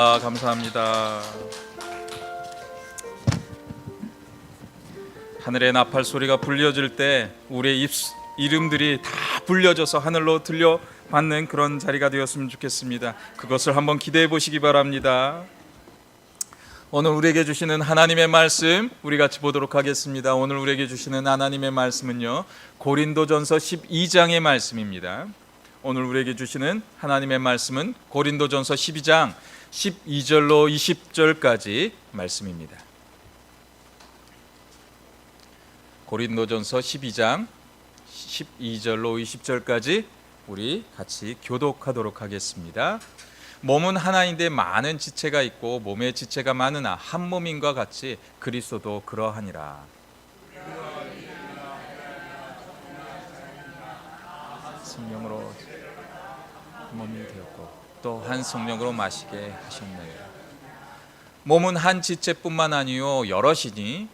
감사합니다. 하늘의 나팔 소리가 불려질 때 우리의 이름들이 다 불려져서 하늘로 들려받는 그런 자리가 되었으면 좋겠습니다. 그것을 한번 기대해 보시기 바랍니다. 오늘 우리에게 주시는 하나님의 말씀 우리 같이 보도록 하겠습니다. 오늘 우리에게 주시는 하나님의 말씀은요, 고린도전서 12장의 말씀입니다. 오늘 우리에게 주시는 하나님의 말씀은 고린도전서 12장 12절로 20절까지 말씀입니다. 고린도전서 12장 12절로 20절까지 우리 같이 교독하도록 하겠습니다. 몸은 하나인데 많은 지체가 있고 몸의 지체가 많으나 한 몸인과 같이 그리스도도 그러하니라. 성령으로 몸이 되었고 또 한 성령으로 마시게 하셨느니라. 몸은 한 지체뿐만 아니요 여럿이니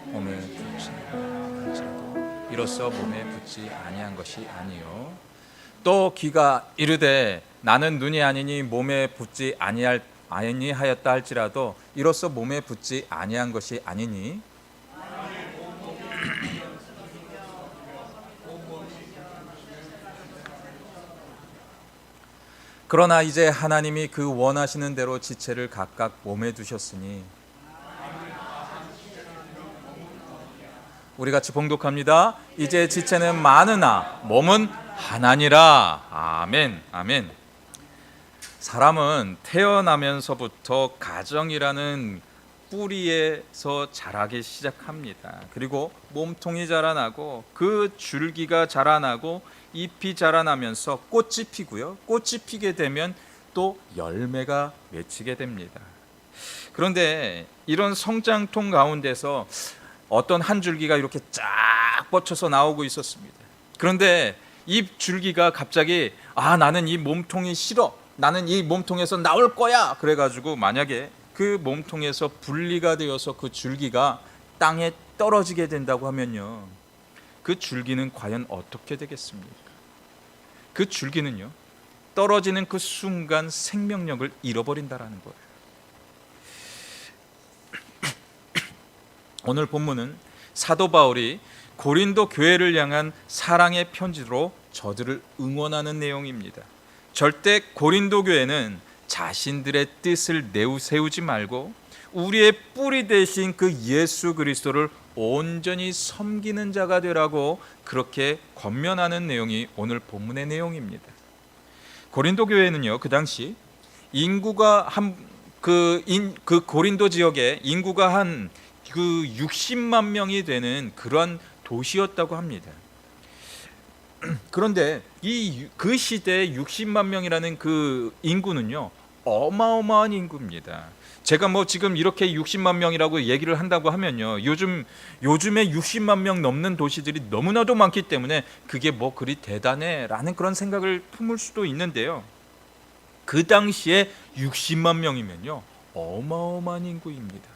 몸에 붙지도 이로써 몸에 붙지 아니한 것이 아니요. 또 귀가 이르되 나는 눈이 아니니 몸에 붙지 아니하였다 할지라도 이로써 몸에 붙지 아니한 것이 아니니 그러나 이제 하나님이 그 원하시는 대로 지체를 각각 몸에 두셨으니 우리 같이 봉독합니다. 이제 지체는 많으나 몸은 하나니라. 아멘. 아멘. 사람은 태어나면서부터 가정이라는 뿌리에서 자라기 시작합니다. 그리고 몸통이 자라나고 그 줄기가 자라나고 잎이 자라나면서 꽃이 피고요. 꽃이 피게 되면 또 열매가 맺히게 됩니다. 그런데 이런 성장통 가운데서 어떤 한 줄기가 이렇게 쫙 뻗쳐서 나오고 있었습니다. 그런데 이 줄기가 갑자기 나는 이 몸통이 싫어. 나는 이 몸통에서 나올 거야. 그래가지고 만약에 그 몸통에서 분리가 되어서 그 줄기가 땅에 떨어지게 된다고 하면요, 그 줄기는 과연 어떻게 되겠습니까? 그 줄기는요, 떨어지는 그 순간 생명력을 잃어버린다라는 거예요. 오늘 본문은 사도 바울이 고린도 교회를 향한 사랑의 편지로 저들을 응원하는 내용입니다. 절대 고린도 교회는 자신들의 뜻을 세우지 말고 우리의 뿌리 대신 그 예수 그리스도를 온전히 섬기는 자가 되라고 그렇게 권면하는 내용이 오늘 본문의 내용입니다. 고린도 교회는요, 그 당시 인구가 그 고린도 지역에 인구가 한 그 60만 명이 되는 그런 도시였다고 합니다. 그런데 그 시대에 60만 명이라는 그 인구는요, 어마어마한 인구입니다. 제가 지금 이렇게 60만 명이라고 얘기를 한다고 하면요, 요즘에 60만 명 넘는 도시들이 너무나도 많기 때문에 그게 그리 대단해라는 그런 생각을 품을 수도 있는데요, 그 당시에 60만 명이면요 어마어마한 인구입니다.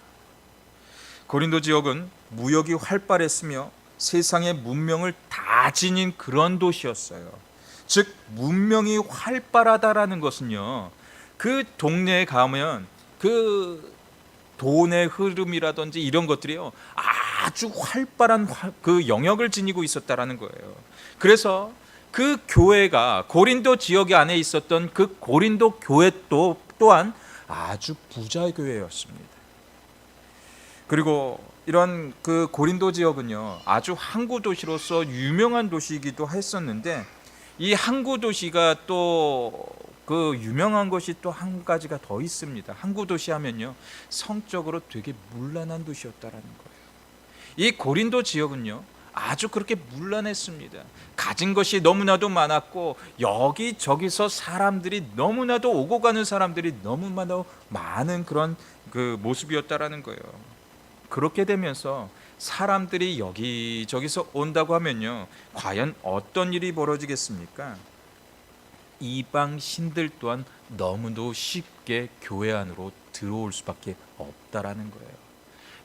고린도 지역은 무역이 활발했으며 세상의 문명을 다 지닌 그런 도시였어요. 즉 문명이 활발하다라는 것은요, 그 동네에 가면 그 돈의 흐름이라든지 이런 것들이요 아주 활발한 그 영역을 지니고 있었다라는 거예요. 그래서 그 교회가 고린도 지역 안에 있었던 그 고린도 교회 또한 아주 부자 교회였습니다. 그리고 이런 그 고린도 지역은요 아주 항구 도시로서 유명한 도시이기도 했었는데, 이 항구 도시가 또 그 유명한 것이 또 한 가지가 더 있습니다. 항구 도시 하면요 성적으로 되게 문란한 도시였다라는 거예요. 이 고린도 지역은요 아주 그렇게 문란했습니다. 가진 것이 너무나도 많았고 여기저기서 사람들이 너무나도 오고 가는 사람들이 너무나도 많은 그런 그 모습이었다라는 거예요. 그렇게 되면서 사람들이 여기저기서 온다고 하면요 과연 어떤 일이 벌어지겠습니까? 이방 신들 또한 너무도 쉽게 교회 안으로 들어올 수밖에 없다라는 거예요.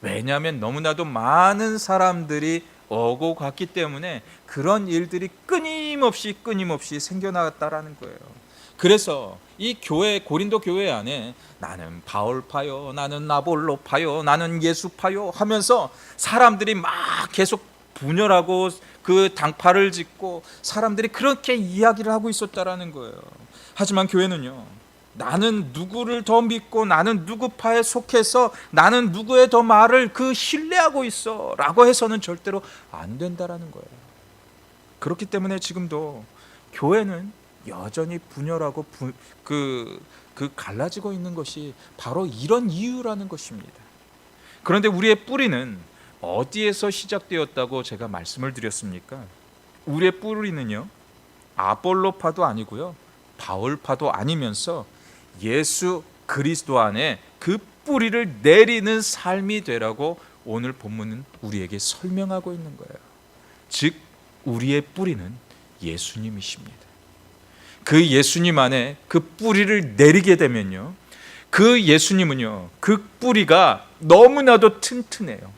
왜냐하면 너무나도 많은 사람들이 오고 갔기 때문에 그런 일들이 끊임없이 생겨나갔다라는 거예요. 그래서 이 교회, 고린도 교회 안에 나는 바울파요, 나는 아볼로파요, 나는 예수파요 하면서 사람들이 막 계속 분열하고 그 당파를 짓고 사람들이 그렇게 이야기를 하고 있었다라는 거예요. 하지만 교회는요, 나는 누구를 더 믿고 나는 누구 파에 속해서 나는 누구의 더 말을 신뢰하고 있어 라고 해서는 절대로 안 된다라는 거예요. 그렇기 때문에 지금도 교회는 여전히 분열하고 갈라지고 있는 것이 바로 이런 이유라는 것입니다. 그런데 우리의 뿌리는 어디에서 시작되었다고 제가 말씀을 드렸습니까? 우리의 뿌리는요, 아볼로파도 아니고요, 바울파도 아니면서 예수 그리스도 안에 그 뿌리를 내리는 삶이 되라고 오늘 본문은 우리에게 설명하고 있는 거예요. 즉 우리의 뿌리는 예수님이십니다. 그 예수님 안에 그 뿌리를 내리게 되면요, 그 예수님은요, 그 뿌리가 너무나도 튼튼해요.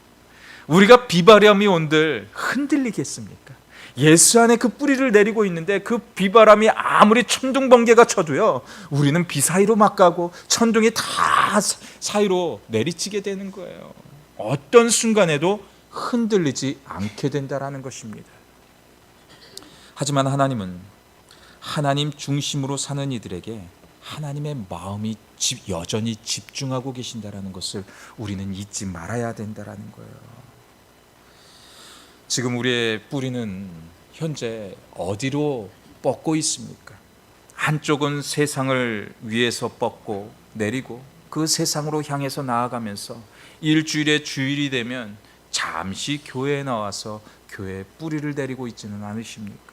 우리가 비바람이 온들 흔들리겠습니까? 예수 안에 그 뿌리를 내리고 있는데 그 비바람이 아무리 천둥 번개가 쳐도요, 우리는 비 사이로 막 가고 천둥이 다 사이로 내리치게 되는 거예요. 어떤 순간에도 흔들리지 않게 된다라는 것입니다. 하지만 하나님은 하나님 중심으로 사는 이들에게 하나님의 마음이 여전히 집중하고 계신다라는 것을 우리는 잊지 말아야 된다라는 거예요. 지금 우리의 뿌리는 현재 어디로 뻗고 있습니까? 한쪽은 세상을 위해서 뻗고 내리고 그 세상으로 향해서 나아가면서 일주일에 주일이 되면 잠시 교회에 나와서 교회에 뿌리를 내리고 있지는 않으십니까?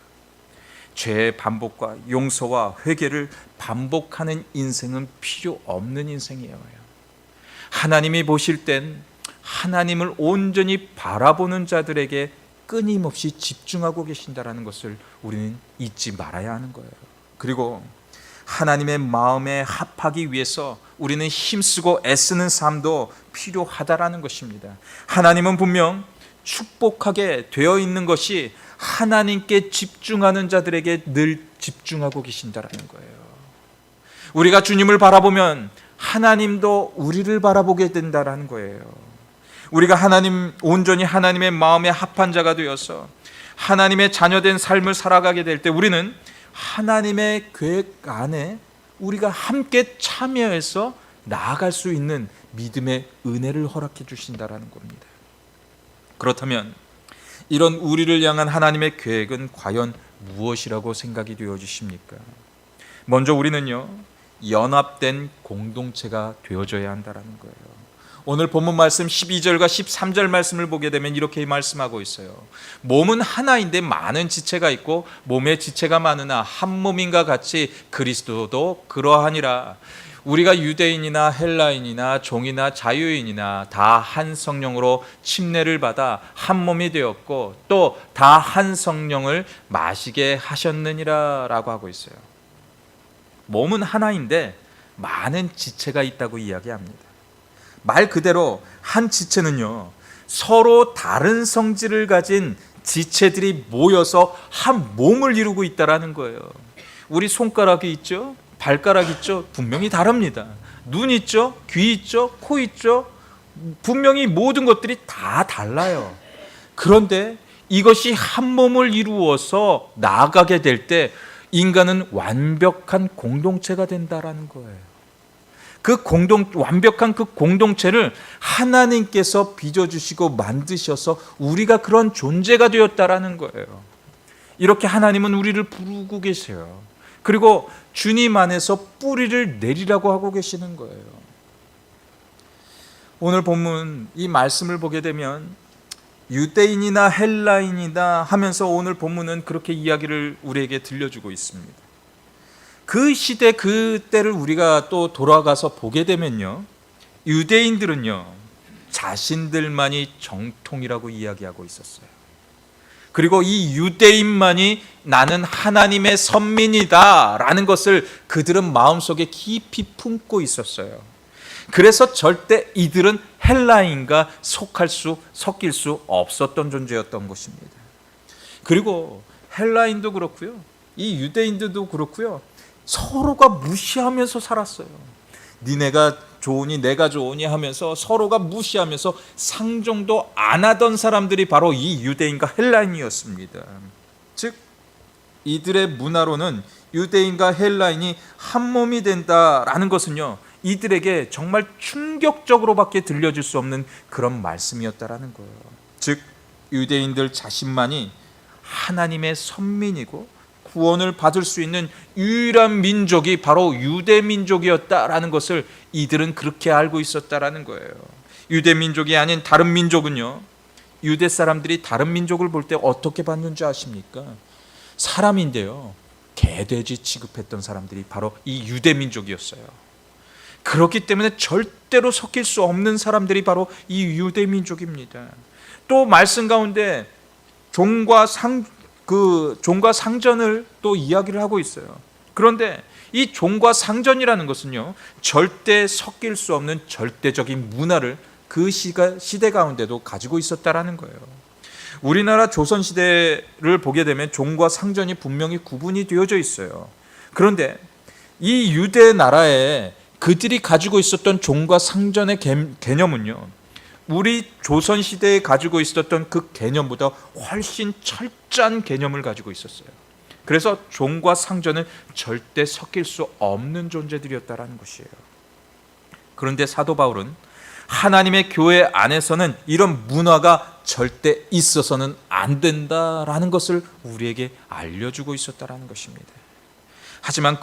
죄의 반복과 용서와 회개를 반복하는 인생은 필요 없는 인생이에요. 하나님이 보실 땐 하나님을 온전히 바라보는 자들에게 끊임없이 집중하고 계신다라는 것을 우리는 잊지 말아야 하는 거예요. 그리고 하나님의 마음에 합하기 위해서 우리는 힘쓰고 애쓰는 삶도 필요하다라는 것입니다. 하나님은 분명 축복하게 되어 있는 것이 하나님께 집중하는 자들에게 늘 집중하고 계신다라는 거예요. 우리가 주님을 바라보면 하나님도 우리를 바라보게 된다라는 거예요. 우리가 온전히 하나님의 마음에 합한 자가 되어서 하나님의 자녀된 삶을 살아가게 될 때 우리는 하나님의 계획 안에 우리가 함께 참여해서 나아갈 수 있는 믿음의 은혜를 허락해 주신다라는 겁니다. 그렇다면 이런 우리를 향한 하나님의 계획은 과연 무엇이라고 생각이 되어지십니까? 먼저 우리는요, 연합된 공동체가 되어져야 한다는 거예요. 오늘 본문 말씀 12절과 13절 말씀을 보게 되면 이렇게 말씀하고 있어요. 몸은 하나인데 많은 지체가 있고 몸에 지체가 많으나 한 몸인가 같이 그리스도도 그러하니라. 우리가 유대인이나 헬라인이나 종이나 자유인이나 다 한 성령으로 침례를 받아 한 몸이 되었고 또 다 한 성령을 마시게 하셨느니라 라고 하고 있어요. 몸은 하나인데 많은 지체가 있다고 이야기합니다. 말 그대로 한 지체는요, 서로 다른 성질을 가진 지체들이 모여서 한 몸을 이루고 있다라는 거예요. 우리 손가락이 있죠? 발가락 있죠? 분명히 다릅니다. 눈 있죠? 귀 있죠? 코 있죠? 분명히 모든 것들이 다 달라요. 그런데 이것이 한 몸을 이루어서 나아가게 될 때 인간은 완벽한 공동체가 된다라는 거예요. 완벽한 그 공동체를 하나님께서 빚어주시고 만드셔서 우리가 그런 존재가 되었다라는 거예요. 이렇게 하나님은 우리를 부르고 계세요. 그리고 주님 안에서 뿌리를 내리라고 하고 계시는 거예요. 오늘 본문 이 말씀을 보게 되면 유대인이나 헬라인이다 하면서 오늘 본문은 그렇게 이야기를 우리에게 들려주고 있습니다. 그 시대 그때를 우리가 또 돌아가서 보게 되면요, 유대인들은요 자신들만이 정통이라고 이야기하고 있었어요. 그리고 이 유대인만이 나는 하나님의 선민이다 라는 것을 그들은 마음속에 깊이 품고 있었어요. 그래서 절대 이들은 헬라인과 섞일 수 없었던 존재였던 것입니다. 그리고 헬라인도 그렇고요, 이 유대인들도 그렇고요, 서로가 무시하면서 살았어요. 니네가 좋으니 내가 좋으니 하면서 서로가 무시하면서 상종도 안 하던 사람들이 바로 이 유대인과 헬라인이었습니다. 즉 이들의 문화로는 유대인과 헬라인이 한 몸이 된다라는 것은요, 이들에게 정말 충격적으로밖에 들려줄 수 없는 그런 말씀이었다라는 거예요. 즉 유대인들 자신만이 하나님의 선민이고 구원을 받을 수 있는 유일한 민족이 바로 유대 민족이었다라는 것을 이들은 그렇게 알고 있었다라는 거예요. 유대 민족이 아닌 다른 민족은요, 유대 사람들이 다른 민족을 볼 때 어떻게 봤는 줄 아십니까? 사람인데요, 개돼지 취급했던 사람들이 바로 이 유대 민족이었어요. 그렇기 때문에 절대로 섞일 수 없는 사람들이 바로 이 유대 민족입니다. 또 말씀 가운데 종과 상전을 또 이야기를 하고 있어요. 그런데 이 종과 상전이라는 것은요, 절대 섞일 수 없는 절대적인 문화를 그 시대 가운데도 가지고 있었다라는 거예요. 우리나라 조선시대를 보게 되면 종과 상전이 분명히 구분이 되어져 있어요. 그런데 이 유대 나라에 그들이 가지고 있었던 종과 상전의 개념은요, 우리 조선시대에 가지고 있었던 그 개념보다 훨씬 철저한 개념을 가지고 있었어요. 그래서 종과 상전은 절대 섞일 수 없는 존재들이었다는 것이에요. 그런데 사도 바울은 하나님의 교회 안에서는 이런 문화가 절대 있어서는 안 된다라는 것을 우리에게 알려주고 있었다는 것입니다. 하지만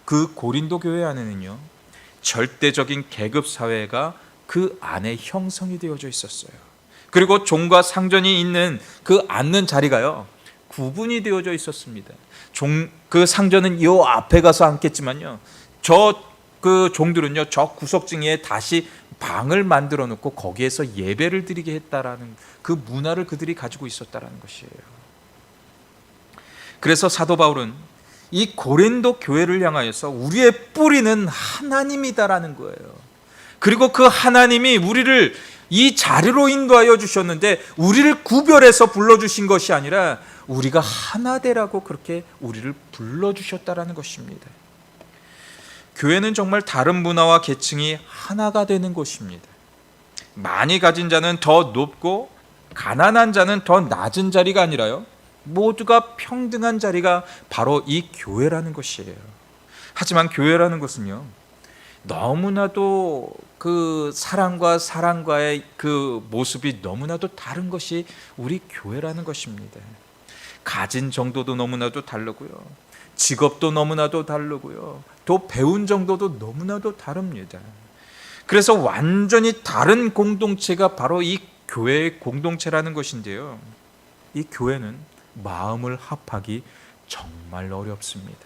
그 고린도 교회 안에는요, 절대적인 계급 사회가 그 안에 형성이 되어져 있었어요. 그리고 종과 상전이 있는 그 앉는 자리가요, 구분이 되어져 있었습니다. 그 상전은 이 앞에 가서 앉겠지만요, 그 종들은요, 저 구석증에 다시 방을 만들어 놓고 거기에서 예배를 드리게 했다라는 그 문화를 그들이 가지고 있었다라는 것이에요. 그래서 사도 바울은 이 고린도 교회를 향하여서 우리의 뿌리는 하나님이다라는 거예요. 그리고 그 하나님이 우리를 이 자리로 인도하여 주셨는데 우리를 구별해서 불러주신 것이 아니라 우리가 하나 되라고 그렇게 우리를 불러주셨다라는 것입니다. 교회는 정말 다른 문화와 계층이 하나가 되는 곳입니다. 많이 가진 자는 더 높고 가난한 자는 더 낮은 자리가 아니라요, 모두가 평등한 자리가 바로 이 교회라는 것이에요. 하지만 교회라는 것은요, 너무나도 그 사람과의 그 모습이 너무나도 다른 것이 우리 교회라는 것입니다. 가진 정도도 너무나도 다르고요, 직업도 너무나도 다르고요, 또 배운 정도도 너무나도 다릅니다. 그래서 완전히 다른 공동체가 바로 이 교회의 공동체라는 것인데요, 이 교회는 마음을 합하기 정말 어렵습니다.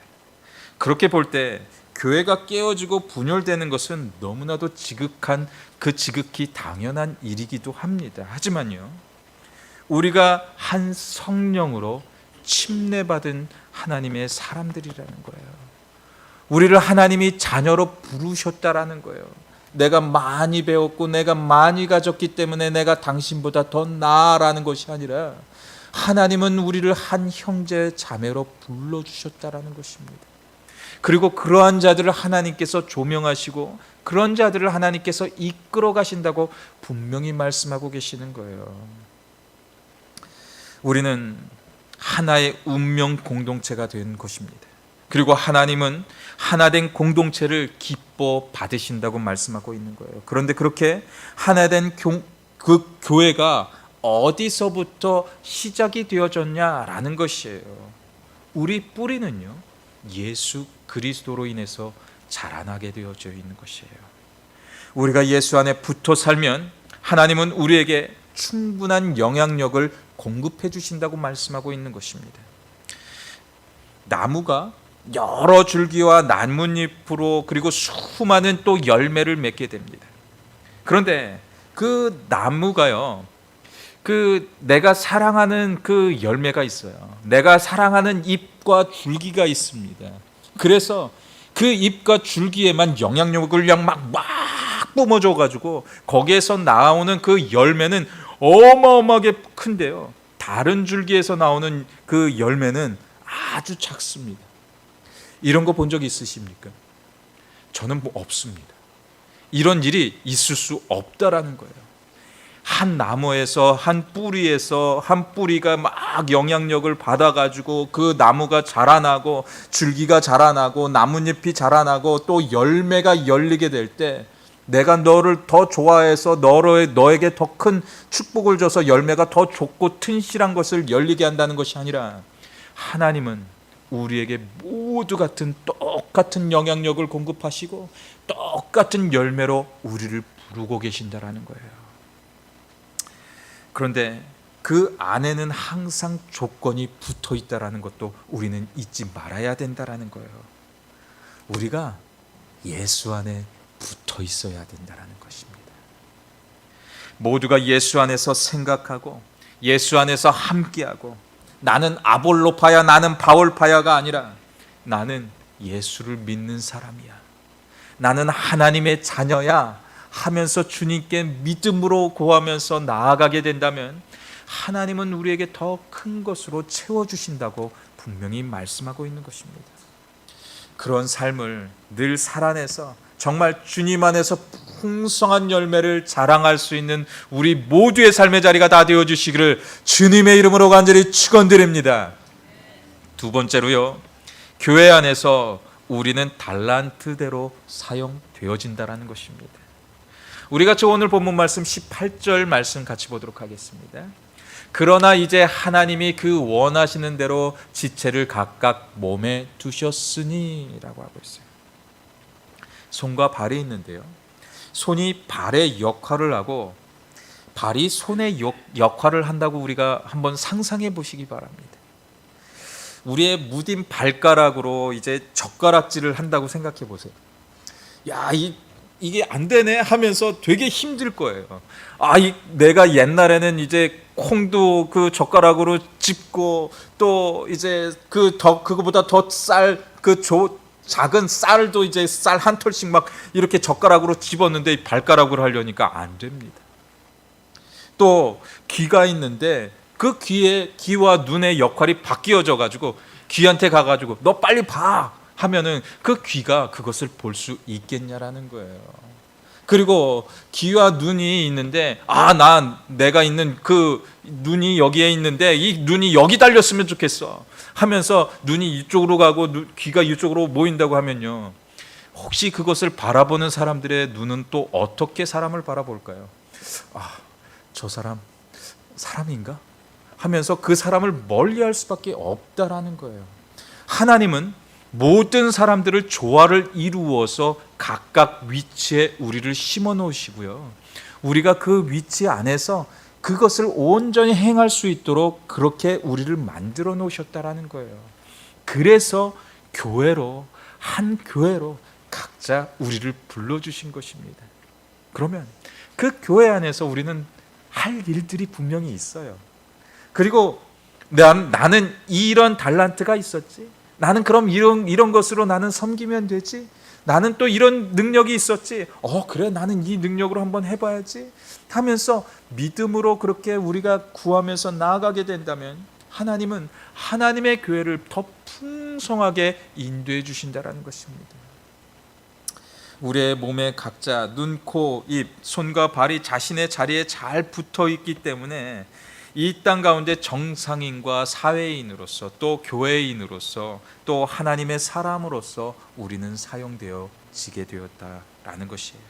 그렇게 볼 때 교회가 깨어지고 분열되는 것은 너무나도 지극히 당연한 일이기도 합니다. 하지만요, 우리가 한 성령으로 침례받은 하나님의 사람들이라는 거예요. 우리를 하나님이 자녀로 부르셨다라는 거예요. 내가 많이 배웠고 내가 많이 가졌기 때문에 내가 당신보다 더 나아라는 것이 아니라 하나님은 우리를 한 형제 자매로 불러주셨다라는 것입니다. 그리고 그러한 자들을 하나님께서 조명하시고 그런 자들을 하나님께서 이끌어 가신다고 분명히 말씀하고 계시는 거예요. 우리는 하나의 운명 공동체가 된 것입니다. 그리고 하나님은 하나된 공동체를 기뻐 받으신다고 말씀하고 있는 거예요. 그런데 그렇게 하나된 그 교회가 어디서부터 시작이 되어졌냐라는 것이에요. 우리 뿌리는요, 예수 그리스도로 인해서 자라나게 되어져 있는 것이에요. 우리가 예수 안에 붙어 살면 하나님은 우리에게 충분한 영향력을 공급해 주신다고 말씀하고 있는 것입니다. 나무가 여러 줄기와 나뭇잎으로 그리고 수많은 또 열매를 맺게 됩니다. 그런데 그 나무가요, 내가 사랑하는 그 열매가 있어요. 내가 사랑하는 잎과 줄기가 있습니다. 그래서 그 잎과 줄기에만 영향력을 그냥 막 뿜어줘 가지고 거기에서 나오는 그 열매는 어마어마하게 큰데요, 다른 줄기에서 나오는 그 열매는 아주 작습니다. 이런 거 본 적 있으십니까? 저는 뭐 없습니다. 이런 일이 있을 수 없다라는 거예요. 한 나무에서, 한 뿌리에서, 한 뿌리가 막 영향력을 받아가지고 그 나무가 자라나고 줄기가 자라나고 나뭇잎이 자라나고 또 열매가 열리게 될 때, 내가 너를 더 좋아해서 너에게 더 큰 축복을 줘서 열매가 더 좋고 튼실한 것을 열리게 한다는 것이 아니라, 하나님은 우리에게 모두 같은 똑같은 영향력을 공급하시고 똑같은 열매로 우리를 부르고 계신다라는 거예요. 그런데 그 안에는 항상 조건이 붙어 있다라는 것도 우리는 잊지 말아야 된다라는 거예요. 우리가 예수 안에 붙어 있어야 된다라는 것입니다. 모두가 예수 안에서 생각하고 예수 안에서 함께하고, 나는 아볼로파야, 나는 바울파야가 아니라 나는 예수를 믿는 사람이야, 나는 하나님의 자녀야 하면서 주님께 믿음으로 구하면서 나아가게 된다면 하나님은 우리에게 더 큰 것으로 채워주신다고 분명히 말씀하고 있는 것입니다. 그런 삶을 늘 살아내서 정말 주님 안에서 풍성한 열매를 자랑할 수 있는 우리 모두의 삶의 자리가 다 되어주시기를 주님의 이름으로 간절히 축원드립니다. 두 번째로요, 교회 안에서 우리는 달란트대로 사용되어진다는 것입니다. 우리 같이 오늘 본문 말씀 18절 말씀 같이 보도록 하겠습니다. 그러나 이제 하나님이 그 원하시는 대로 지체를 각각 몸에 두셨으니 라고 하고 있어요. 손과 발이 있는데요, 손이 발의 역할을 하고 발이 손의 역할을 한다고 우리가 한번 상상해 보시기 바랍니다. 우리의 무딘 발가락으로 이제 젓가락질을 한다고 생각해 보세요. 야, 이게 안 되네 하면서 되게 힘들 거예요. 내가 옛날에는 이제 콩도 그 젓가락으로 짚고, 또 이제 그거보다 더 작은 쌀도 이제 쌀 한 톨씩 막 이렇게 젓가락으로 집었는데 발가락으로 하려니까 안 됩니다. 또 귀가 있는데 그 귀와 눈의 역할이 바뀌어져 가지고 귀한테 가가지고 너 빨리 봐 하면은 그 귀가 그것을 볼 수 있겠냐라는 거예요. 그리고 귀와 눈이 있는데 내가 있는 그 눈이 여기에 있는데 이 눈이 여기 달렸으면 좋겠어 하면서 눈이 이쪽으로 가고 귀가 이쪽으로 모인다고 하면요, 혹시 그것을 바라보는 사람들의 눈은 또 어떻게 사람을 바라볼까요? 저 사람인가? 하면서 그 사람을 멀리할 수밖에 없다라는 거예요. 하나님은 모든 사람들을 조화를 이루어서 각각 위치에 우리를 심어 놓으시고요, 우리가 그 위치 안에서 그것을 온전히 행할 수 있도록 그렇게 우리를 만들어 놓으셨다라는 거예요. 그래서 한 교회로 각자 우리를 불러주신 것입니다. 그러면 그 교회 안에서 우리는 할 일들이 분명히 있어요. 그리고 나는 이런 달란트가 있었지, 나는 그럼 이런 것으로 나는 섬기면 되지, 나는 또 이런 능력이 있었지, 그래 나는 이 능력으로 한번 해봐야지 하면서 믿음으로 그렇게 우리가 구하면서 나아가게 된다면 하나님은 하나님의 교회를 더 풍성하게 인도해 주신다는 것입니다. 우리의 몸에 각자 눈, 코, 입, 손과 발이 자신의 자리에 잘 붙어 있기 때문에 이 땅 가운데 정상인과 사회인으로서, 또 교회인으로서, 또 하나님의 사람으로서 우리는 사용되어지게 되었다라는 것이에요.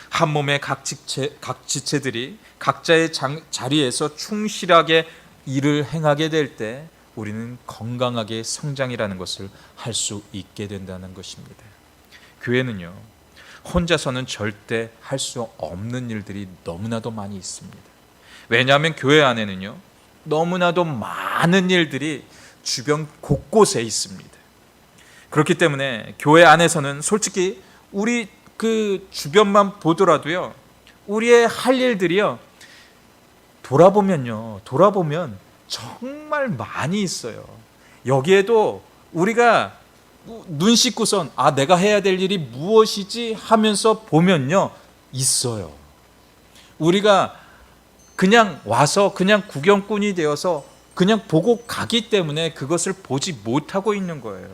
한 몸의 각 지체들이 각자의 자리에서 충실하게 일을 행하게 될 때 우리는 건강하게 성장이라는 것을 할 수 있게 된다는 것입니다. 교회는요, 혼자서는 절대 할 수 없는 일들이 너무나도 많이 있습니다. 왜냐하면 교회 안에는요, 너무나도 많은 일들이 주변 곳곳에 있습니다. 그렇기 때문에 교회 안에서는 솔직히 우리 그 주변만 보더라도요, 우리의 할 일들이요, 돌아보면 정말 많이 있어요. 여기에도 우리가 눈 씻고선 내가 해야 될 일이 무엇이지 하면서 보면요, 있어요. 우리가 그냥 와서 그냥 구경꾼이 되어서 그냥 보고 가기 때문에 그것을 보지 못하고 있는 거예요.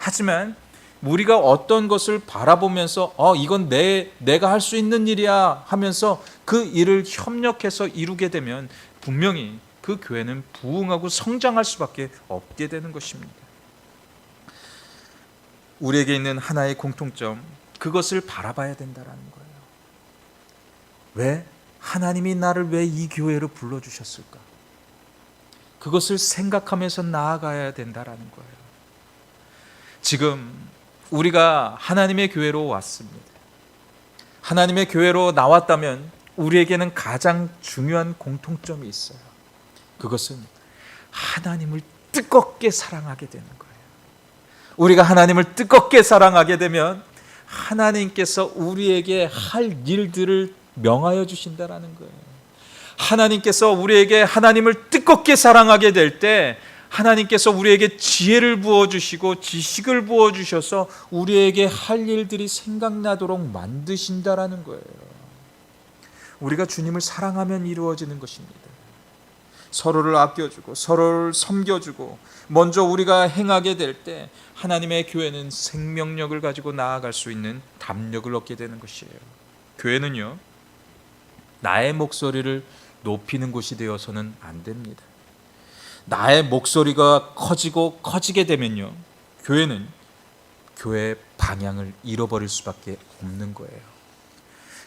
하지만 우리가 어떤 것을 바라보면서 이건 내가 할 수 있는 일이야 하면서 그 일을 협력해서 이루게 되면 분명히 그 교회는 부흥하고 성장할 수밖에 없게 되는 것입니다. 우리에게 있는 하나의 공통점, 그것을 바라봐야 된다는 거예요. 왜? 하나님이 나를 왜 이 교회로 불러주셨을까? 그것을 생각하면서 나아가야 된다는 거예요. 지금 우리가 하나님의 교회로 왔습니다. 하나님의 교회로 나왔다면 우리에게는 가장 중요한 공통점이 있어요. 그것은 하나님을 뜨겁게 사랑하게 되는 거예요. 우리가 하나님을 뜨겁게 사랑하게 되면 하나님께서 우리에게 할 일들을 명하여 주신다라는 거예요. 하나님께서 우리에게 하나님을 뜨겁게 사랑하게 될 때 하나님께서 우리에게 지혜를 부어주시고 지식을 부어주셔서 우리에게 할 일들이 생각나도록 만드신다라는 거예요. 우리가 주님을 사랑하면 이루어지는 것입니다. 서로를 아껴주고 서로를 섬겨주고 먼저 우리가 행하게 될 때 하나님의 교회는 생명력을 가지고 나아갈 수 있는 담력을 얻게 되는 것이에요. 교회는요, 나의 목소리를 높이는 곳이 되어서는 안 됩니다. 나의 목소리가 커지고 커지게 되면요, 교회는 교회의 방향을 잃어버릴 수밖에 없는 거예요.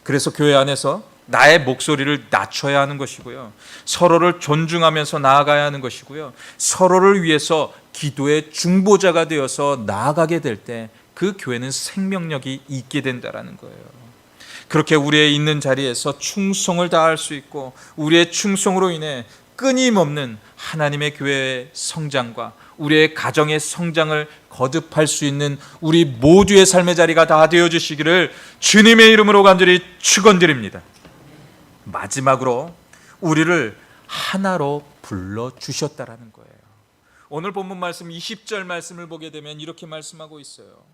그래서 교회 안에서 나의 목소리를 낮춰야 하는 것이고요, 서로를 존중하면서 나아가야 하는 것이고요, 서로를 위해서 기도의 중보자가 되어서 나아가게 될 때 그 교회는 생명력이 있게 된다라는 거예요. 그렇게 우리의 있는 자리에서 충성을 다할 수 있고 우리의 충성으로 인해 끊임없는 하나님의 교회의 성장과 우리의 가정의 성장을 거듭할 수 있는 우리 모두의 삶의 자리가 다 되어주시기를 주님의 이름으로 간절히 축원드립니다. 마지막으로 우리를 하나로 불러주셨다라는 거예요. 오늘 본문 말씀 20절 말씀을 보게 되면 이렇게 말씀하고 있어요.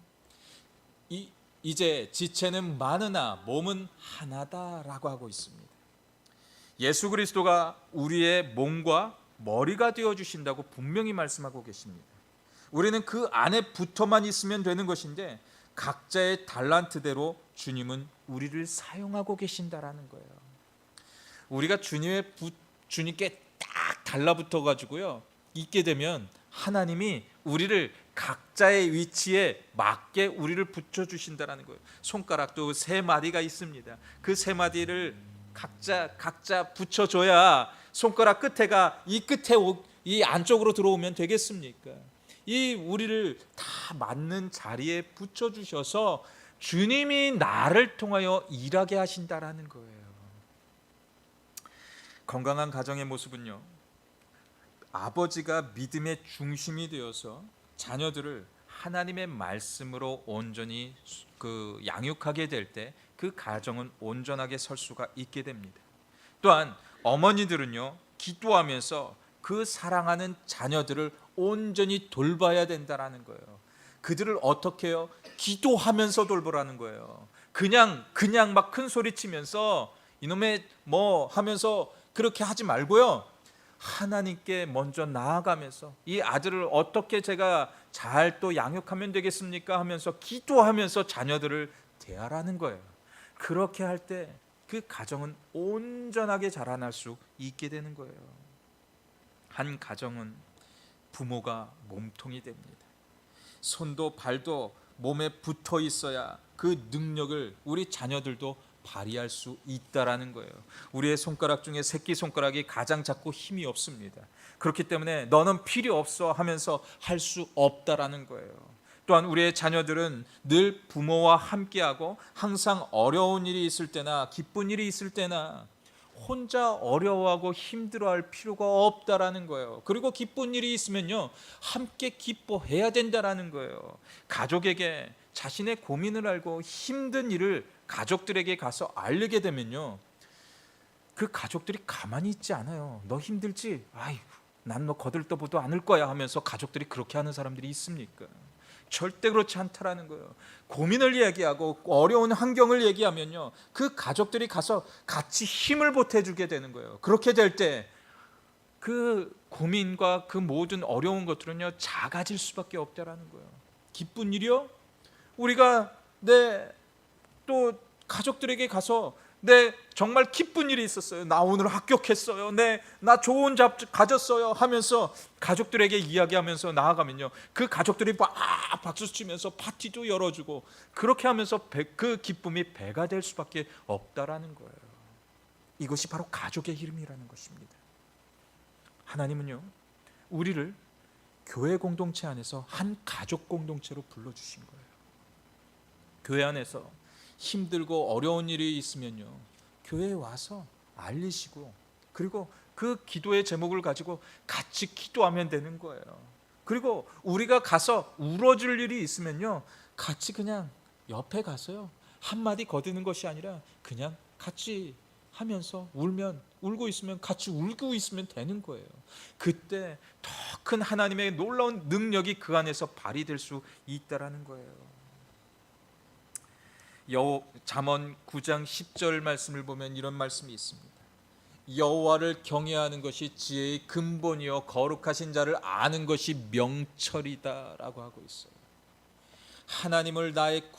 이제 지체는 많으나 몸은 하나다라고 하고 있습니다. 예수 그리스도가 우리의 몸과 머리가 되어주신다고 분명히 말씀하고 계십니다. 우리는 그 안에 붙어만 있으면 되는 것인데 각자의 달란트대로 주님은 우리를 사용하고 계신다라는 거예요. 우리가 주님께 딱 달라붙어 가지고요 있게 되면 하나님이 우리를 각자의 위치에 맞게 우리를 붙여주신다라는 거예요. 손가락도 3마디가 있습니다. 그 3마디를 각자 붙여줘야 손가락 끝에가 이 안쪽으로 들어오면 되겠습니까? 우리를 다 맞는 자리에 붙여주셔서 주님이 나를 통하여 일하게 하신다라는 거예요. 건강한 가정의 모습은요, 아버지가 믿음의 중심이 되어서 자녀들을 하나님의 말씀으로 온전히 양육하게 될 때 그 가정은 온전하게 설 수가 있게 됩니다. 또한 어머니들은요, 기도하면서 그 사랑하는 자녀들을 온전히 돌봐야 된다라는 거예요. 그들을 어떻게 해요? 기도하면서 돌보라는 거예요. 그냥 막 큰 소리 치면서 이놈의 뭐 하면서 그렇게 하지 말고요, 하나님께 먼저 나아가면서 이 아들을 어떻게 제가 잘 또 양육하면 되겠습니까 하면서 기도하면서 자녀들을 대하라는 거예요. 그렇게 할 때 그 가정은 온전하게 자라날 수 있게 되는 거예요. 한 가정은 부모가 몸통이 됩니다. 손도 발도 몸에 붙어 있어야 그 능력을 우리 자녀들도 발휘할 수 있다라는 거예요. 우리의 손가락 중에 새끼손가락이 가장 작고 힘이 없습니다. 그렇기 때문에 너는 필요 없어 하면서 할 수 없다라는 거예요. 또한 우리의 자녀들은 늘 부모와 함께하고 항상 어려운 일이 있을 때나 기쁜 일이 있을 때나 혼자 어려워하고 힘들어할 필요가 없다라는 거예요. 그리고 기쁜 일이 있으면요, 함께 기뻐해야 된다라는 거예요. 가족에게 자신의 고민을 알고 힘든 일을 가족들에게 가서 알리게 되면요, 그 가족들이 가만히 있지 않아요. 너 힘들지? 아이고, 난 너 거들떠보도 않을 거야 하면서 가족들이 그렇게 하는 사람들이 있습니까? 절대 그렇지 않다라는 거예요. 고민을 얘기하고 어려운 환경을 얘기하면요, 그 가족들이 가서 같이 힘을 보태주게 되는 거예요. 그렇게 될 때 그 고민과 그 모든 어려운 것들은요 작아질 수밖에 없다라는 거예요. 기쁜 일이요? 우리가 또 가족들에게 가서 정말 기쁜 일이 있었어요. 나 오늘 합격했어요. 나 좋은 잡 가졌어요 하면서 가족들에게 이야기하면서 나아가면요, 그 가족들이 막 박수 치면서 파티도 열어주고 그렇게 하면서 그 기쁨이 배가 될 수밖에 없다라는 거예요. 이것이 바로 가족의 이름이라는 것입니다. 하나님은요, 우리를 교회 공동체 안에서 한 가족 공동체로 불러주신 거예요. 교회 안에서 힘들고 어려운 일이 있으면요, 교회에 와서 알리시고, 그리고 그 기도의 제목을 가지고 같이 기도하면 되는 거예요. 그리고 우리가 가서 울어줄 일이 있으면요, 같이 그냥 옆에 가서요, 한마디 거드는 것이 아니라 그냥 같이 하면서 울고 있으면 같이 울고 있으면 되는 거예요. 그때 더 큰 하나님의 놀라운 능력이 그 안에서 발휘될 수 있다라는 거예요. 잠언 9장 10절 말씀을 보면 이런 말씀이 있습니다. 여호와를 경외하는 것이 지혜의 근본이요 거룩하신 자를 아는 것이 명철이다 라고 하고 있어요. 하나님을 나의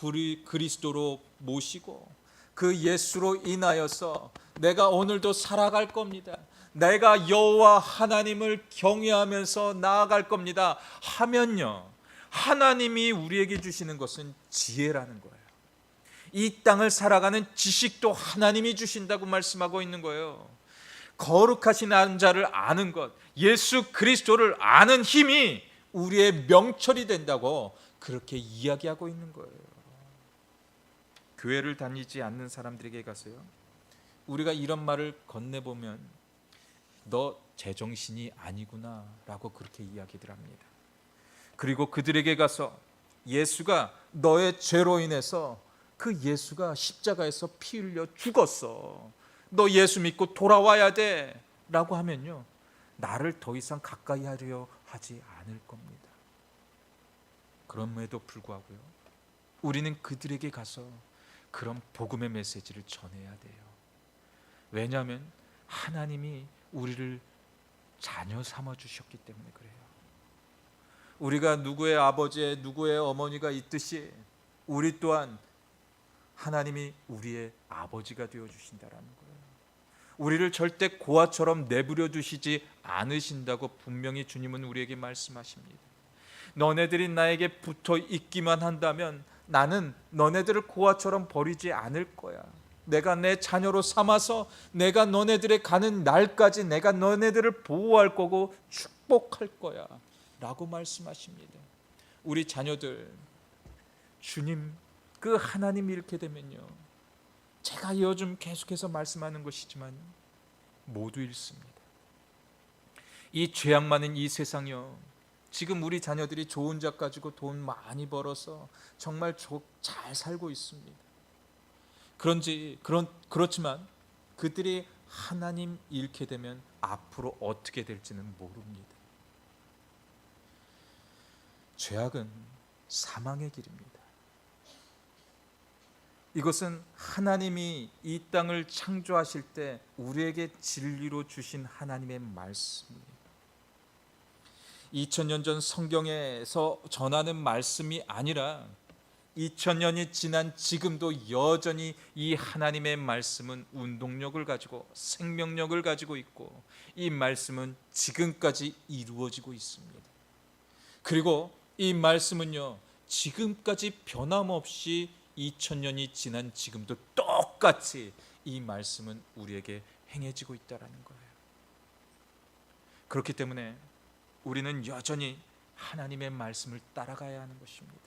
그리스도로 모시고 그 예수로 인하여서 내가 오늘도 살아갈 겁니다, 내가 여호와 하나님을 경외하면서 나아갈 겁니다 하면요, 하나님이 우리에게 주시는 것은 지혜라는 거예요. 이 땅을 살아가는 지식도 하나님이 주신다고 말씀하고 있는 거예요. 거룩하신 자를 아는 것, 예수 그리스도를 아는 힘이 우리의 명철이 된다고 그렇게 이야기하고 있는 거예요. 교회를 다니지 않는 사람들에게 가서요, 우리가 이런 말을 건네보면 너 제정신이 아니구나 라고 그렇게 이야기들 합니다. 그리고 그들에게 가서 예수가 너의 죄로 인해서, 그 예수가 십자가에서 피 흘려 죽었어, 너 예수 믿고 돌아와야 돼 라고 하면요, 나를 더 이상 가까이 하려 하지 않을 겁니다. 그럼에도 불구하고요, 우리는 그들에게 가서 그런 복음의 메시지를 전해야 돼요. 왜냐하면 하나님이 우리를 자녀 삼아 주셨기 때문에 그래요. 우리가 누구의 아버지, 누구의 어머니가 있듯이 우리 또한 하나님이 우리의 아버지가 되어 주신다라는 거예요. 우리를 절대 고아처럼 내버려 두시지 않으신다고 분명히 주님은 우리에게 말씀하십니다. 너네들이 나에게 붙어 있기만 한다면 나는 너네들을 고아처럼 버리지 않을 거야. 내가 내 자녀로 삼아서 내가 너네들의 가는 날까지 내가 너네들을 보호할 거고 축복할 거야 라고 말씀하십니다. 우리 자녀들, 주님 그 하나님이 이렇게 되면요, 제가 요즘 계속해서 말씀하는 것이지만 모두 잃습니다. 이 죄악 많은 이 세상이요, 지금 우리 자녀들이 좋은 자 가지고 돈 많이 벌어서 정말 잘 살고 있습니다. 그렇지만 그들이 하나님 잃게 되면 앞으로 어떻게 될지는 모릅니다. 죄악은 사망의 길입니다. 이것은 하나님이 이 땅을 창조하실 때 우리에게 진리로 주신 하나님의 말씀입니다. 2000년 전 성경에서 전하는 말씀이 아니라 2000년이 지난 지금도 여전히 이 하나님의 말씀은 운동력을 가지고 생명력을 가지고 있고, 이 말씀은 지금까지 이루어지고 있습니다. 그리고 이 말씀은요, 지금까지 변함없이 2000년이 지난 지금도 똑같이 이 말씀은 우리에게 행해지고 있다는 거예요. 그렇기 때문에 우리는 여전히 하나님의 말씀을 따라가야 하는 것입니다.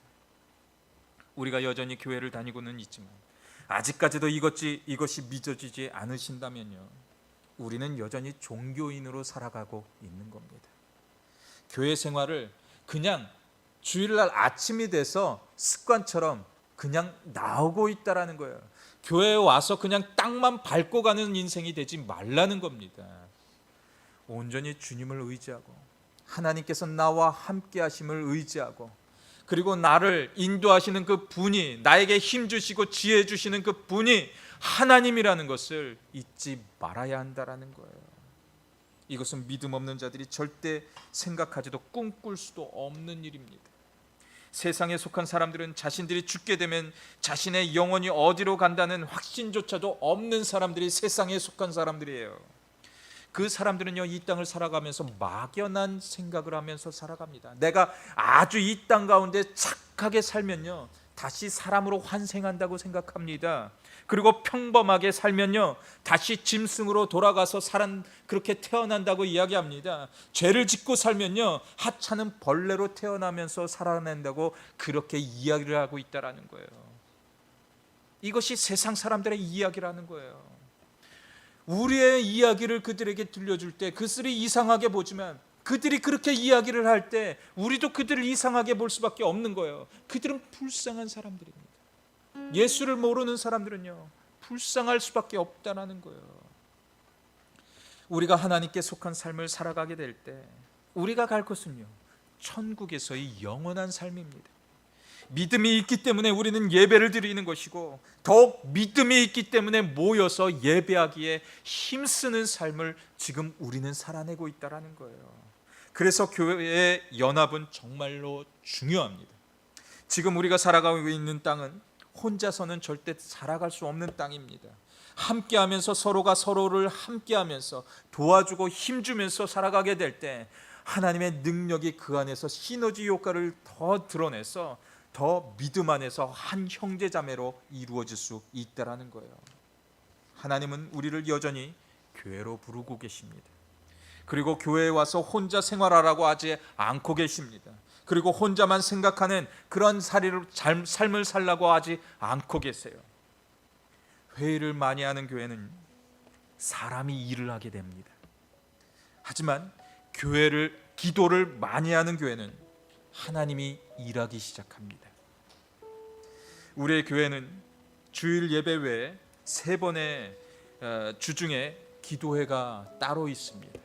우리가 여전히 교회를 다니고는 있지만 아직까지도 이것이 믿어지지 않으신다면요, 우리는 여전히 종교인으로 살아가고 있는 겁니다. 교회 생활을 그냥 주일날 아침이 돼서 습관처럼 그냥 나오고 있다라는 거예요. 교회에 와서 그냥 땅만 밟고 가는 인생이 되지 말라는 겁니다. 온전히 주님을 의지하고 하나님께서 나와 함께 하심을 의지하고, 그리고 나를 인도하시는 그 분이, 나에게 힘 주시고 지혜 주시는 그 분이 하나님이라는 것을 잊지 말아야 한다라는 거예요. 이것은 믿음 없는 자들이 절대 생각하지도 꿈꿀 수도 없는 일입니다. 세상에 속한 사람들은 자신들이 죽게 되면 자신의 영혼이 어디로 간다는 확신조차도 없는 사람들이 세상에 속한 사람들이에요. 그 사람들은요, 이 땅을 살아가면서 막연한 생각을 하면서 살아갑니다. 내가 아주 이 땅 가운데 착하게 살면요, 다시 사람으로 환생한다고 생각합니다. 그리고 평범하게 살면요, 다시 짐승으로 돌아가서 그렇게 태어난다고 이야기합니다. 죄를 짓고 살면요, 하찮은 벌레로 태어나면서 살아낸다고 그렇게 이야기를 하고 있다라는 거예요. 이것이 세상 사람들의 이야기라는 거예요. 우리의 이야기를 그들에게 들려줄 때 그들이 이상하게 보지만, 그들이 그렇게 이야기를 할 때 우리도 그들을 이상하게 볼 수밖에 없는 거예요. 그들은 불쌍한 사람들입니다. 예수를 모르는 사람들은요, 불쌍할 수밖에 없다는 거예요. 우리가 하나님께 속한 삶을 살아가게 될 때 우리가 갈 곳은요, 천국에서의 영원한 삶입니다. 믿음이 있기 때문에 우리는 예배를 드리는 것이고, 더욱 믿음이 있기 때문에 모여서 예배하기에 힘쓰는 삶을 지금 우리는 살아내고 있다는 거예요. 그래서 교회의 연합은 정말로 중요합니다. 지금 우리가 살아가고 있는 땅은 혼자서는 절대 살아갈 수 없는 땅입니다. 함께하면서 서로가 서로를 함께하면서 도와주고 힘주면서 살아가게 될 때 하나님의 능력이 그 안에서 시너지 효과를 더 드러내서 더 믿음 안에서 한 형제자매로 이루어질 수 있다는 거예요. 하나님은 우리를 여전히 교회로 부르고 계십니다. 그리고 교회에 와서 혼자 생활하라고 하지 않고 계십니다. 그리고 혼자만 생각하는 그런 삶을 살라고 하지 않고 계세요. 회의를 많이 하는 교회는 사람이 일을 하게 됩니다. 하지만 기도를 많이 하는 교회는 하나님이 일하기 시작합니다. 우리의 교회는 주일 예배 외에 3번의 주중에 기도회가 따로 있습니다.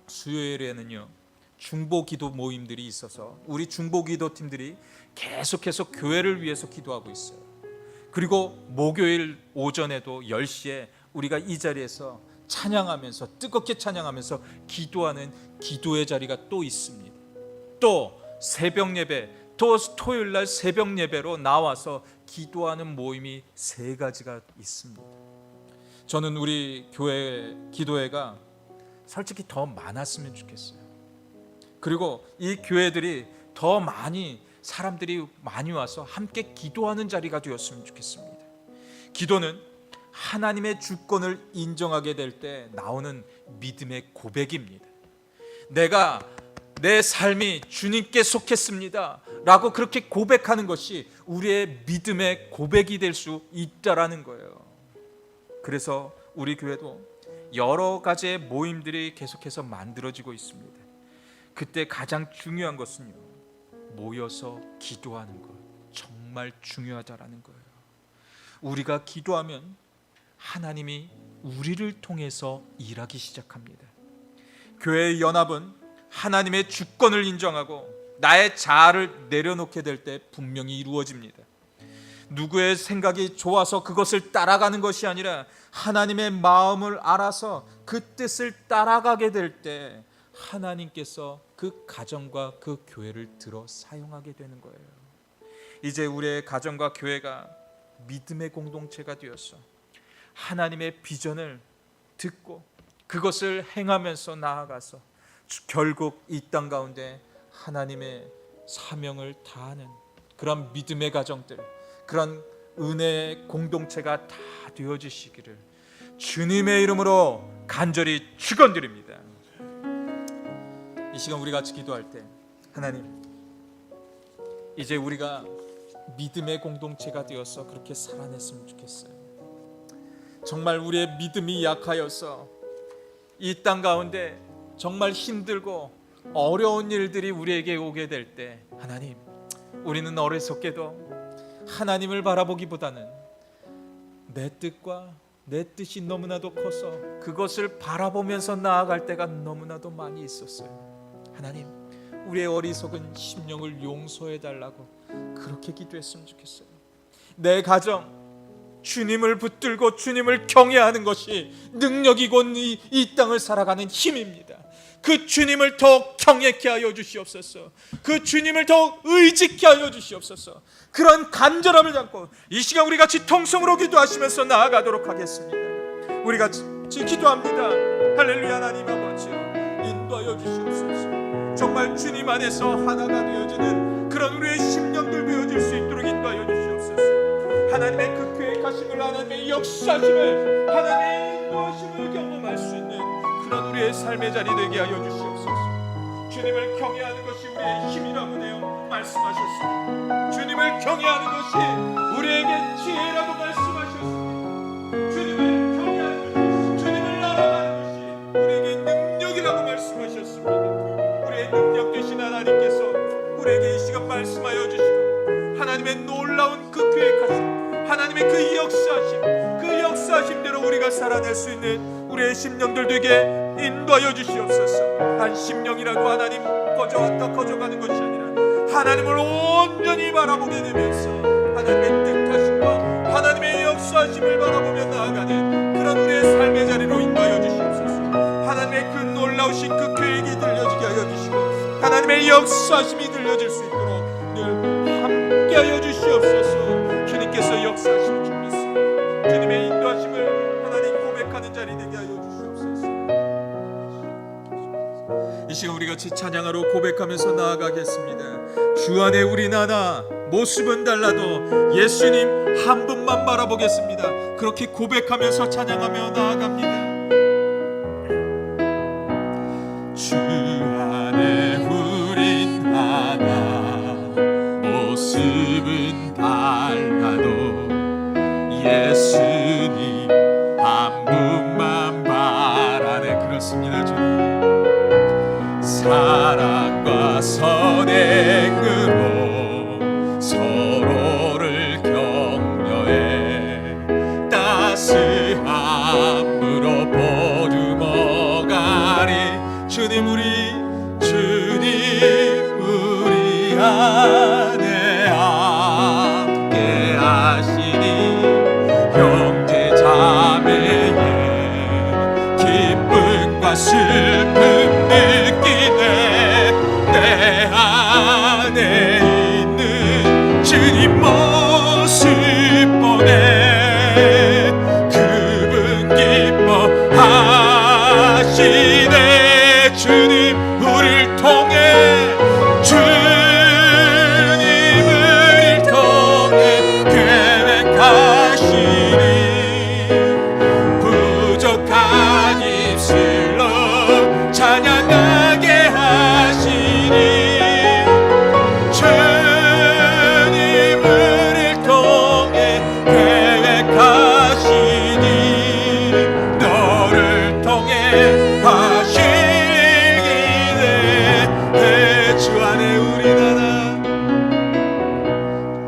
수요일에는요, 중보 기도 모임들이 있어서 우리 중보 기도 팀들이 계속해서 교회를 위해서 기도하고 있어요. 그리고 목요일 오전에도 10시에 우리가 이 자리에서 찬양하면서, 뜨겁게 찬양하면서 기도하는 기도의 자리가 또 있습니다. 또 새벽 예배, 또 토요일 날 새벽 예배로 나와서 기도하는 모임이 3가지가 있습니다. 저는 우리 교회 기도회가 솔직히 더 많았으면 좋겠어요. 그리고 이 교회들이 더 많이, 사람들이 많이 와서 함께 기도하는 자리가 되었으면 좋겠습니다. 기도는 하나님의 주권을 인정하게 될 때 나오는 믿음의 고백입니다. 내 삶이 주님께 속했습니다 라고 그렇게 고백하는 것이 우리의 믿음의 고백이 될 수 있다라는 거예요. 그래서 우리 교회도 여러 가지의 모임들이 계속해서 만들어지고 있습니다. 그때 가장 중요한 것은요, 모여서 기도하는 것, 정말 중요하다라는 거예요. 우리가 기도하면 하나님이 우리를 통해서 일하기 시작합니다. 교회의 연합은 하나님의 주권을 인정하고 나의 자아를 내려놓게 될 때 분명히 이루어집니다. 누구의 생각이 좋아서 그것을 따라가는 것이 아니라 하나님의 마음을 알아서 그 뜻을 따라가게 될 때 하나님께서 그 가정과 그 교회를 들어 사용하게 되는 거예요. 이제 우리의 가정과 교회가 믿음의 공동체가 되어서 하나님의 비전을 듣고 그것을 행하면서 나아가서 결국 이 땅 가운데 하나님의 사명을 다하는 그런 믿음의 가정들, 그런 은혜의 공동체가 다 되어지시기를 주님의 이름으로 간절히 축원드립니다. 이 시간 우리 같이 기도할 때, 하나님, 이제 우리가 믿음의 공동체가 되어서 그렇게 살아냈으면 좋겠어요. 정말 우리의 믿음이 약하여서 이 땅 가운데 정말 힘들고 어려운 일들이 우리에게 오게 될 때, 하나님, 우리는 어리석게도 하나님을 바라보기보다는 내 뜻과 내 뜻이 너무나도 커서 그것을 바라보면서 나아갈 때가 너무나도 많이 있었어요. 하나님, 우리의 어리석은 심령을 용서해 달라고 그렇게 기도했으면 좋겠어요. 내 가정, 주님을 붙들고 주님을 경외하는 것이 능력이고 이 땅을 살아가는 힘입니다. 그 주님을 더욱 경외케 하여 주시옵소서. 그 주님을 더욱 의지케 하여 주시옵소서. 그런 간절함을 담고 이 시간 우리 같이 통성으로 기도하시면서 나아가도록 하겠습니다. 우리 같이 기도합니다. 할렐루야. 하나님 아버지여, 인도하여 주시옵소서. 정말 주님 안에서 하나가 되어지는 그런 우리의 심령들 되어질 수 있도록 인도하여 주시옵소서. 하나님의 그 계획하심을, 하나님의 역사심을, 하나님의 인도하심을 경험할 수 있는 그런 우리의 삶의 자리 되게 하여 주시옵소서. 주님을 경외하는 것이 우리의 힘이라고 되어 말씀하셨습니다. 주님을 경외하는 것이 우리에게 지혜라고 말씀하셨습니다. 주님을 경외하는 것이, 주님을 알아가는 것이 우리에게 능력이라고 말씀하셨습니다. 우리의 능력 되신 하나님께서 우리에게 이 시간 말씀하여 주시고 하나님의 놀라운 그 계획하심, 하나님의 그 역사하심대로 우리가 살아낼 수 있는 우리의 심령들 되게 인도하여 주시옵소서. 한 심령이라도 하나님 거저왔다 거저가는 것이 아니라 하나님을 온전히 바라보게 되면서 하나님의 뜻하심과 하나님의 역사하심을 바라보며 나아가는 그런 우리의 삶의 자리로 인도하여 주시옵소서. 하나님의 그 놀라우신 그 계획이 들려지게 하여 주시고 하나님의 역사하심이 들려질 수 있도록 늘 함께하여 주시옵소서. 주님께서 역사하실 줄 믿습니다. 주님의 인도하심을 하나님 고백하는 자리 되게 하여 주시옵소서. 이 시간 우리 같이 찬양하러 고백하면서 나아가겠습니다. 주 안에 우린 하나, 모습은 달라도 예수님 한 분만 바라보겠습니다. 그렇게 고백하면서 찬양하며 나아갑니다. 주 안에 우린 하나, 모습은 달라도 예수님 한 분만 바라네. 그렇습니다. 주님 사랑과 선행으로 서로를 격려해 따스함으로 보듬어가리. 주님 우리 안에 함께 하시니 형제 자매의 기쁨과 슬픔 느끼네. 내 안에 있는 주님 모습 보네. 그분 기뻐하시네. 주님 우리를 통해 계획하시니 부족한 입술로 찬양하게 하시니 주님 우리를 통해 계획하시니 너를 통해 하시기에 주 안에 우리 하나,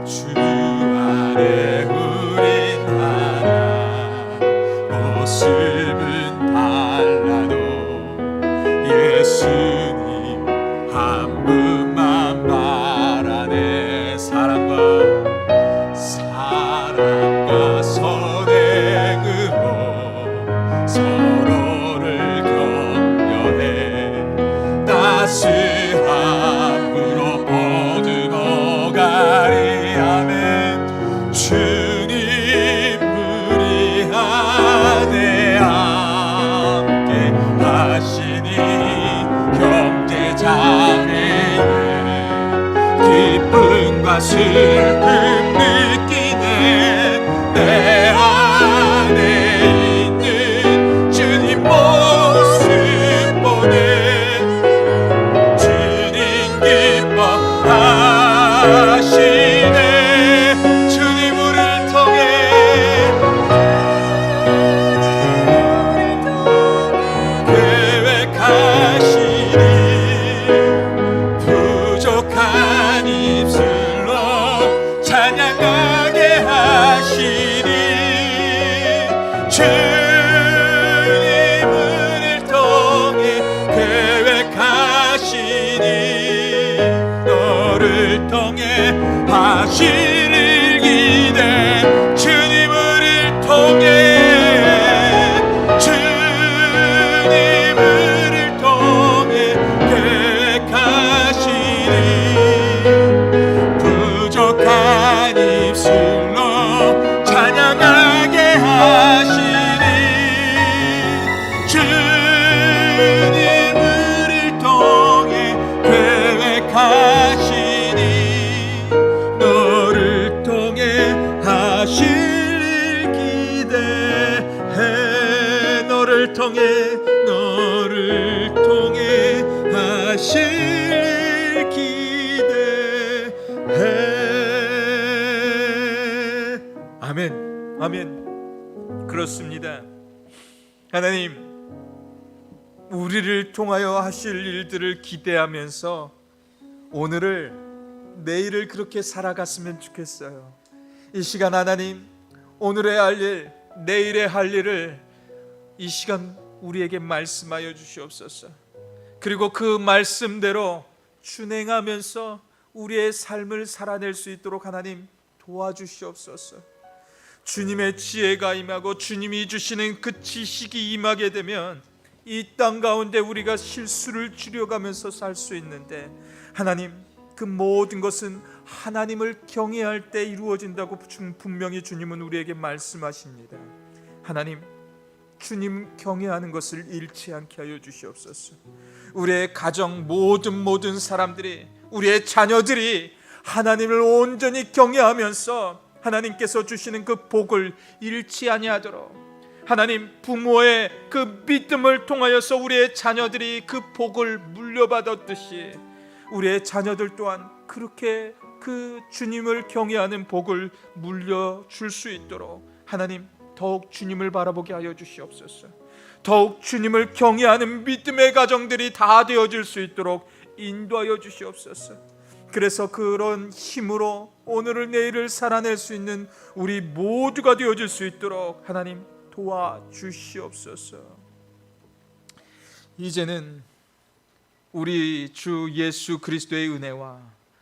주 안에 우린 하나, 모습은 달라도 예수님 한 분만 바라네. 사랑과 선행으로 서로를 격려해 따스함으로 보듬어가리. 아멘. 주님 우리 안에 함께 하시니 형제 자매의 기쁨과 슬픔 느끼네. 내 안에 있는 주님 모습 보네. 주님 기뻐하시네. 주님 우리를 통해 계획하시니 부족한 입술로 찬양 하실 일 기대해. 너를 통해 하실 일 기대해. 아멘, 아멘. 그렇습니다. 하나님, 우리를 통하여 하실 일들을 기대하면서 오늘을, 내일을 그렇게 살아갔으면 좋겠어요. 이 시간 하나님, 오늘의 할 일, 내일의 할 일을 이 시간 우리에게 말씀하여 주시옵소서. 그리고 그 말씀대로 준행하면서 우리의 삶을 살아낼 수 있도록 하나님 도와주시옵소서. 주님의 지혜가 임하고 주님이 주시는 그 지식이 임하게 되면 이 땅 가운데 우리가 실수를 줄여가면서 살 수 있는데, 하나님, 그 모든 것은 하나님을 경외할 때 이루어진다고 분명히 주님은 우리에게 말씀하십니다. 하나님, 주님 경외하는 것을 잃지 않게 하여 주시옵소서. 우리의 가정 모든 사람들이, 우리의 자녀들이 하나님을 온전히 경외하면서 하나님께서 주시는 그 복을 잃지 아니하도록, 하나님, 부모의 그 믿음을 통하여서 우리의 자녀들이 그 복을 물려받았듯이 우리의 자녀들 또한 그렇게 그 주님을 경외하는 복을 물려줄 수 있도록 하나님, 더욱 주님을 바라보게 하여 주시옵소서. 더욱 주님을 경외하는 믿음의 가정들이 다 되어질 수 있도록 인도하여 주시옵소서. 그래서 그런 힘으로 오늘을 내일을 살아낼 수 있는 우리 모두가 되어질 수 있도록 하나님 도와주시옵소서. 이제는 우리 주 예수 그리스도의 은혜와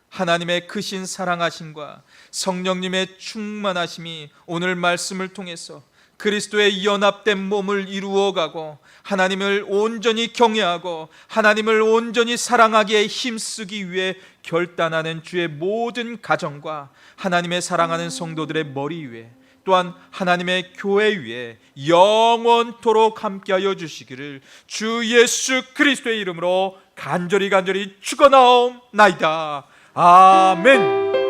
하나님의 크신 사랑하심과 성령님의 충만하심이 오늘 말씀을 통해서 그리스도의 연합된 몸을 이루어가고 하나님을 온전히 경외하고 하나님을 온전히 사랑하기에 힘쓰기 위해 결단하는 주의 모든 가정과 하나님의 사랑하는 성도들의 머리 위에, 또한 하나님의 교회 위에 영원토록 함께하여 주시기를 주 예수 그리스도의 이름으로 간절히 축원하옵나이다. 아멘.